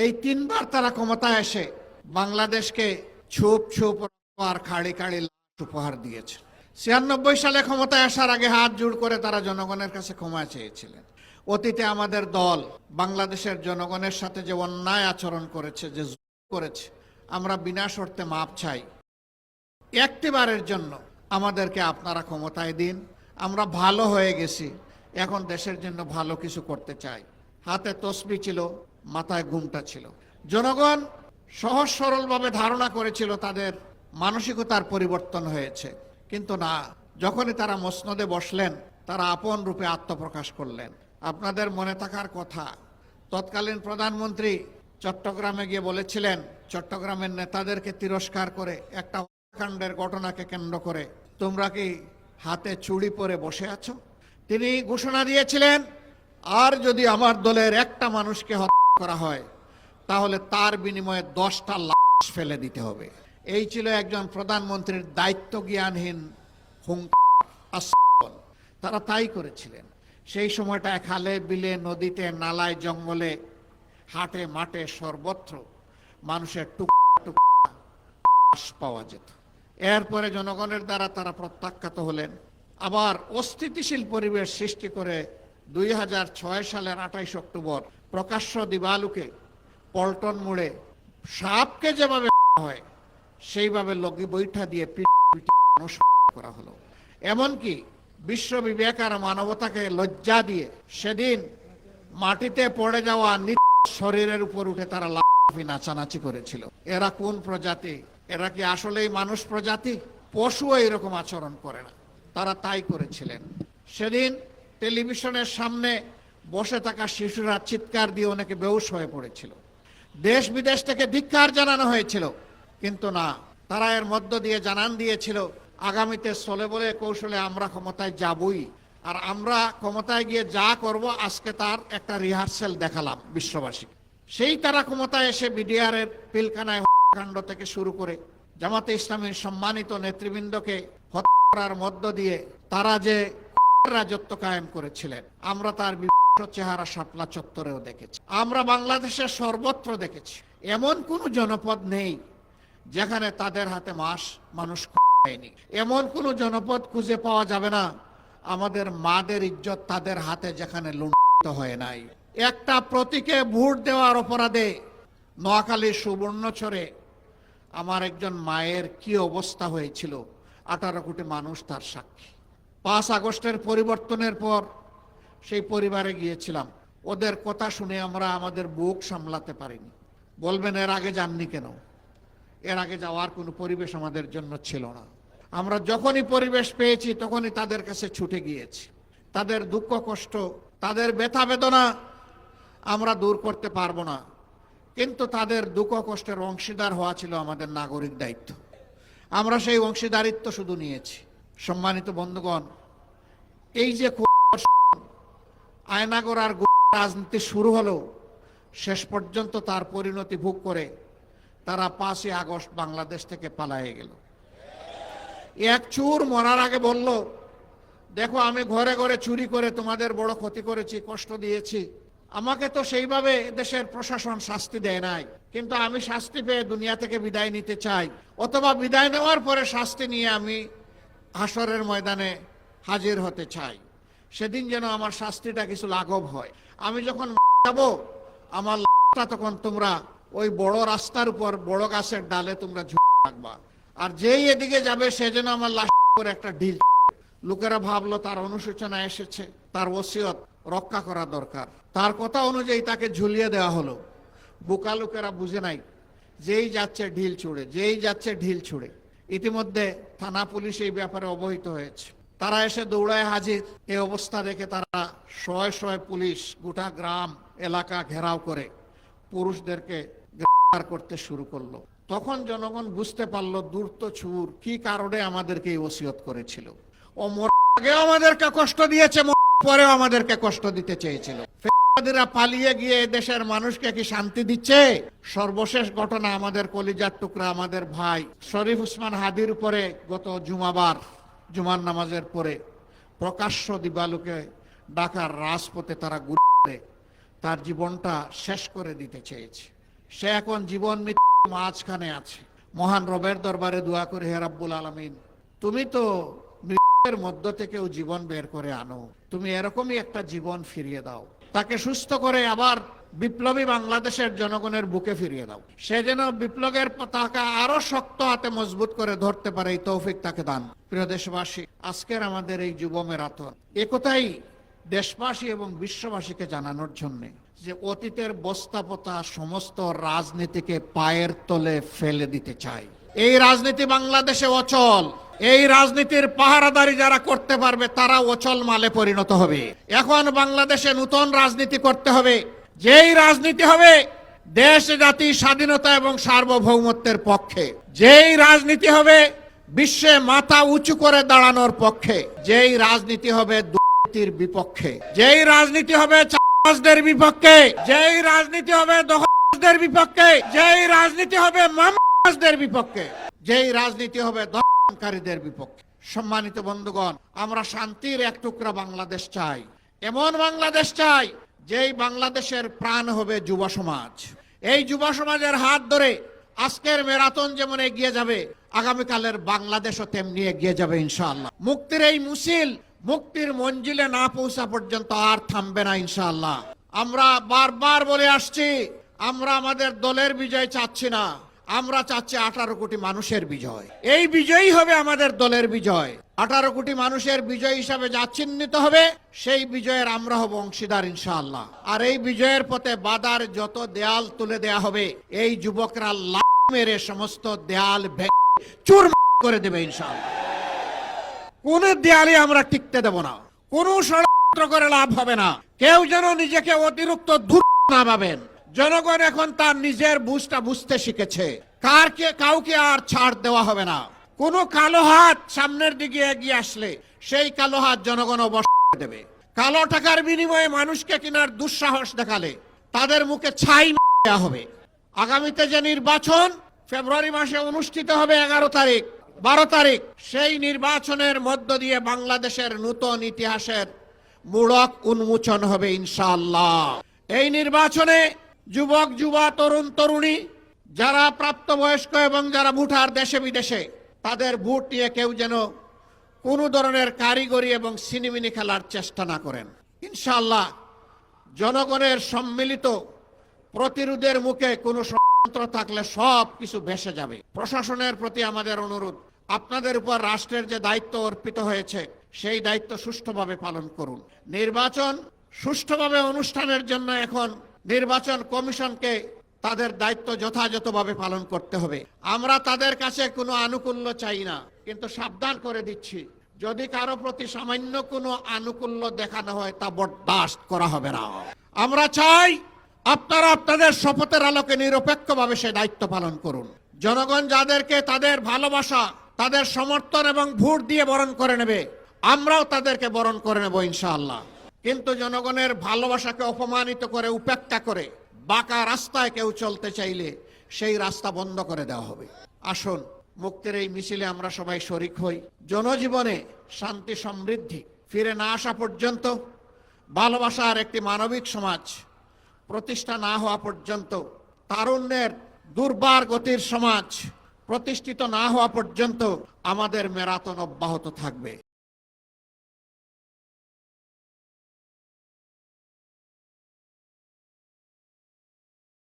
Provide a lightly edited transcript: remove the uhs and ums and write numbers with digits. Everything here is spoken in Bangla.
এই তিনবার তারা ক্ষমতায় এসে বাংলাদেশকে ছুপ ছুপ আর খাড়ি খাড়ি লাশ উপহার দিয়েছে। 96 সালে ক্ষমতায় আসার আগে হাত জোড় করে তারা জনগণের কাছে ক্ষমা চেয়েছিলেন। অতীতে আমাদের দল বাংলাদেশের জনগণের সাথে যে অন্যায় আচরণ করেছে, যে জুলুম করেছে, আমরা বিনা শর্তে মাপ চাই। একটিবারের জন্য আমাদেরকে আপনারা ক্ষমতায় দিন। আমরা ভালো হয়ে গেছি, এখন দেশের জন্য ভালো কিছু করতে চাই। হাতে তসবি ছিল, মাথায় ঘুমটা ছিল। জনগণ সহজ সরলভাবে ধারণা করেছিল তাদের মানসিকতার পরিবর্তন হয়েছে, কিন্তু না। যখনই তারা মসনদে বসলেন, তারা আপন রূপে আত্মপ্রকাশ করলেন। আপনাদের মনে থাকার কথা, তৎকালীন প্রধানমন্ত্রী চট্টগ্রামে গিয়ে বলেছিলেন, চট্টগ্রামের নেতাদেরকে তিরস্কার করে, একটা হত্যাকাণ্ডের ঘটনাকে কেন্দ্র করে, তোমরা কি হাতে চুড়ি পরে বসে আছো? তিনি ঘোষণা দিয়েছিলেন, আর যদি আমার দলের একটা মানুষকে হত্যা করা হয় তাহলে তার বিনিময়ে 10টা লাশ ফেলে দিতে হবে। এই ছিল একজন প্রধানমন্ত্রীর দায়িত্ব জ্ঞানহীন হুঙ্কার। তারা তাই করেছিলেন। সেই সময়টা খালে বিলে নদীতে নালায় জঙ্গলে হাটে মাঠে সর্বত্র মানুষের টুকরা টুকরা লাশ পাওয়া যেত। এরপরে জনগণের দ্বারা তারা প্রত্যাখ্যাত হলেন। আবার অস্থিতিশীল পরিবেশ সৃষ্টি করে 2006 সালের 28 অক্টোবর প্রকাশ্য দিবালুকে পল্টন মোড়ে সাপকে যেভাবে হয় সেইভাবে লগি বৈঠা দিয়ে মানুষ করা হলো। এমনকি বিশ্ব বিবেক আর মানবতাকে লজ্জা দিয়ে সেদিন মাটিতে পড়ে যাওয়া নিজ শরীরের উপর উঠে তারা লাফি নাচানাচি করেছিল। এরা কোন প্রজাতি? এরা কি আসলেই মানুষ প্রজাতি? পশুও এরকম আচরণ করে না। তারা তাই করেছিলেন। সেদিন টেলিভিশনের সামনে বসে থাকা শিশুরা চিৎকার দিয়ে অনেকে বেহুশ হয়ে পড়েছিল। দেশ বিদেশ থেকে ধিক্কার জানানো হয়েছিল, কিন্তু না, তারা এর মধ্য দিয়ে জানান দিয়েছিল আগামীতে চলে বলে কৌশলে আমরা ক্ষমতায় যাবই, আর আমরা ক্ষমতায় গিয়ে যা করব আজকে তার একটা রিহার্সেল দেখালাম বিশ্ববাসী। সেই তারা ক্ষমতায় এসে বিডিআরের পিলখানায় হত্যাকাণ্ড থেকে শুরু করে জামাতে ইসলামীর সম্মানিত নেতৃবৃন্দকে হত্যা করার মধ্য দিয়ে তারা যে রাজত্ব কায়েম করেছিলেন, আমরা তার বিভিন্ন চেহারা শাপলা চত্বরেও দেখেছি, আমরা বাংলাদেশের সর্বত্র দেখেছি। এমন কোন জনপদ নেই যেখানে তাদের হাতে মানুষ হয়নি। এমন কোন জনপদ খুঁজে পাওয়া যাবে না আমাদের মাদের ইজ্জত তাদের হাতে যেখানে লুণ্ঠিত হয় নাই। একটা প্রতীকে ভোট দেওয়ার অপরাধে নোয়াখালীর সুবর্ণচরে আমার একজন মায়ের কি অবস্থা হয়েছিল, 18 কোটি মানুষ তার সাক্ষী। 5 আগস্টের পরিবর্তনের পর সেই পরিবারে গিয়েছিলাম। ওদের কথা শুনে আমরা আমাদের বুক সামলাতে পারিনি। বলবেন এর আগে যাননি কেন? এর আগে যাওয়ার কোনো পরিবেশ আমাদের জন্য ছিল না। আমরা যখনই পরিবেশ পেয়েছি তখনই তাদের কাছে ছুটে গিয়েছি। তাদের দুঃখ কষ্ট, তাদের ব্যথা বেদনা আমরা দূর করতে পারবো না, কিন্তু তাদের দুঃখ কষ্টের অংশীদার হওয়া ছিল আমাদের নাগরিক দায়িত্ব। আমরা সেই অংশীদারিত্ব শুধু নিয়েছি। সম্মানিত বন্ধুগণ, এই যে আয়নাগড়ার রাজনীতি শুরু হলো, শেষ পর্যন্ত তার পরিণতি ভোগ করে তারা 5ই আগস্ট বাংলাদেশ থেকে পালিয়ে গেল। এক চোর মরার আগে বলল, দেখো আমি ঘরে ঘরে চুরি করে তোমাদের বড় ক্ষতি করেছি, কষ্ট দিয়েছি। আমাকে তো সেইভাবে দেশের প্রশাসন শাস্তি দেয় নাই, কিন্তু আমি শাস্তি পেয়ে দুনিয়া থেকে বিদায় নিতে চাই, অথবা বিদায় নেওয়ার পরে শাস্তি নিয়ে আমি হাসরের ময়দানে হাজির হতে চাই। সেদিন যেন আমার শাস্তিটা কিছু লাঘব হয়। আমি যখন যাবো আমার লাশটা তখন তোমরা ওই বড় রাস্তার উপর বড় গাছের ডালে তোমরা ঝুঁকে রাখবা, আর যেই এদিকে যাবে সে যেন আমার লাশ করে একটা ঢিল। লোকেরা ভাবলো তার অনুশোচনা এসেছে, তার ওসিয়ত রক্ষা করা দরকার। তার কথা অনুযায়ী তাকে ঝুলিয়ে দেওয়া হলো। বোকা লোকেরা বুঝে নাই, যেই যাচ্ছে ঢিল ছুড়ে, যেই যাচ্ছে ঢিল ছুড়ে। ইতিমধ্যে থানা পুলিশ এই ব্যাপারে অবহিত হয়েছে। তারা এসে দৌড়ায় হাজির। এই অবস্থা দেখে তারা শয়ে শয়ে পুলিশ গোটা গ্রাম এলাকা ঘেরাও করে পুরুষদেরকে গ্রেফতার করতে শুরু করলো। তখন জনগণ বুঝতে পারলো ধূর্ত চোর কি কারণে আমাদেরকে এই ওসিয়ত করেছিল। ও আগেও আমাদেরকে কষ্ট দিয়েছে, পরেও আমাদেরকে কষ্ট দিতে চেয়েছিল। ফেরেশতারা পালিয়ে গিয়ে দেশের মানুষকে কি শান্তি দিচ্ছে? সর্বশেষ ঘটনা আমাদের কলিজার টুকরা আমাদের ভাই শরীফ ওসমান হাদির উপরে গত জুমার নামাজের পরে প্রকাশ্য দিবালুকে ঢাকার রাজপথে তারা গুলি করে তার জীবনটা শেষ করে দিতে চেয়েছে। সে এখন জীবন মৃত্যুর মাঝখানে আছে। মহান রবের দরবারে দোয়া করে, হে রাব্বুল আলামিন, তুমি তো মৃত্যুর মধ্য থেকেও জীবন বের করে আনো, তুমি এরকমই একটা জীবন ফিরিয়ে দাও, তাকে সুস্থ করে আবার বিপ্লবী বাংলাদেশের জনগণের বুকে ফিরিয়ে দাও। সে যেন বিপ্লবের পতাকা আরো শক্ত হাতে মজবুত করে ধরতে পারে, এই তৌফিক তাকে দান। প্রিয় দেশবাসী, আজকের আমাদের এই যুব ম্যারাথন একথাই দেশবাসী এবং বিশ্ববাসীকে জানানোর জন্য যে অতীতের বস্তাপতা সমস্ত রাজনীতিকে পায়ের তলে ফেলে দিতে চাই। এই রাজনীতি বাংলাদেশে অচল। এই রাজনীতির পাহারাদারি যারা করতে পারবে তারা অচল মালে পরিণত হবে। এখন বাংলাদেশে নতুন রাজনীতি করতে হবে, যেই রাজনীতি হবে দেশ জাতি স্বাধীনতা এবং সার্বভৌমত্বের পক্ষে, যেই রাজনীতি হবে বিশ্বে মাথা উঁচু করে দাঁড়ানোর পক্ষে, যেই রাজনীতি হবে দুর্নীতির বিপক্ষে, যেই রাজনীতি হবে চাঁদাবাজদের বিপক্ষে, যেই রাজনীতি হবে দখলবাজদের বিপক্ষে, যেই রাজনীতি হবে মামলাবাজদের বিপক্ষে, যেই রাজনীতি হবে দখলকারীদের বিপক্ষে। সম্মানিত বন্ধুগণ, আমরা শান্তির এক টুকরা বাংলাদেশ চাই, এমন বাংলাদেশ চাই যেই বাংলাদেশের প্রাণ হবে যুব সমাজ। এই যুব সমাজের হাত ধরে আজকের ম্যারাথন যেমন এগিয়ে যাবে, আগামীকালের বাংলাদেশও তেমনি এগিয়ে যাবে ইনশাআল্লাহ। মুক্তির এই মুসিল মুক্তির মঞ্জিলে না পৌঁছা পর্যন্ত আর থামবে না ইনশাআল্লাহ। আমরা বারবার বলে আসছি, আমরা আমাদের দলের বিজয় চাচ্ছি না, আমরা চাচ্ছি 18 কোটি মানুষের বিজয়। এই বিজয়ই হবে আমাদের দলের বিজয়। 18 কোটি মানুষের বিজয় হিসাবে যা চিহ্নিত হবে সেই বিজয়ের আমরা হব অংশীদার ইনশাআল্লাহ। আর এই বিজয়ের পথে বাধার যত দেয়াল তুলে দেয়া হবে, এই যুবকরা লাথি মেরে সমস্ত দেয়াল ভেঙে চুরমার করে দেবে ইনশাআল্লাহ। কোন দেয়ালে আমরা টিকতে দেব না, কোন ষড়যন্ত্র করে লাভ হবে না। কেউ যেন নিজেকে অতিরিক্ত দূর না ভাবেন। জনগণ এখন তার নিজের বুঝটা বুঝতে শিখেছে, কাউকে আর ছাড় দেওয়া হবে না। কোন কালো হাত সামনের দিকে এগিয়ে আসলে সেই কালো হাত জনগণ অবশ্যই দেবে। কালো টাকার বিনিময়ে মানুষকে কেনার দুঃসাহস দেখালে তাদের মুখে ছাই দেওয়া হবে। আগামীতে যে নির্বাচন ফেব্রুয়ারি মাসে অনুষ্ঠিত হবে 11 তারিখ 12 তারিখ, সেই নির্বাচনের মধ্য দিয়ে বাংলাদেশের নতুন ইতিহাসের মূলক উন্মোচন হবে ইনশাআল্লাহ। এই নির্বাচনে যুবক যুবা তরুণ তরুণী যারা প্রাপ্তবয়স্ক এবং যারা ভোটার দেশে বিদেশে, তাদের ভোট নিয়ে কেউ যেন কোনো ধরনের কারিগরি এবং সিনেমিনি খেলার চেষ্টা না করেন ইনশাআল্লাহ। জনগণের সম্মিলিত প্রতিরোধের মুখে কোনো ষড়যন্ত্র থাকলে সব কিছু ভেসে যাবে। প্রশাসনের প্রতি আমাদের অনুরোধ, আপনাদের উপর রাষ্ট্রের যে দায়িত্ব অর্পিত হয়েছে সেই দায়িত্ব সুষ্ঠুভাবে পালন করুন। নির্বাচন সুষ্ঠুভাবে অনুষ্ঠানের জন্য এখন নির্বাচন কমিশনকে তাদের দায়িত্ব যথাযথভাবে পালন করতে হবে। আমরা তাদের কাছে কোনো আনুকূল্য চাই না, কিন্তু সাবধান করে দিচ্ছি, যদি কারো প্রতি সামান্য কোনো আনুকূল্য দেখানো হয় তা বরদাস্ত করা হবে না। আমরা চাই আপনারা আপনাদের শপথের আলোকে নিরপেক্ষভাবে সে দায়িত্ব পালন করুন। জনগণ যাদেরকে তাদের ভালোবাসা, তাদের সমর্থন এবং ভোট দিয়ে বরণ করে নেবে, আমরাও তাদেরকে বরণ করে নেব ইনশাআল্লাহ। কিন্তু জনগণের ভালোবাসাকে অপমানিত করে, উপেক্ষা করে বাঁকা রাস্তায় কেউ চলতে চাইলে সেই রাস্তা বন্ধ করে দেওয়া হবে। আসুন মুক্তির এই মিছিলে আমরা সবাই শরিক হই। জনজীবনে শান্তি সমৃদ্ধি ফিরে না আসা পর্যন্ত, ভালোবাসার একটি মানবিক সমাজ প্রতিষ্ঠা না হওয়া পর্যন্ত, তারুণ্যের দুর্বার গতির সমাজ প্রতিষ্ঠিত না হওয়া পর্যন্ত আমাদের ম্যারাথন অব্যাহত থাকবে।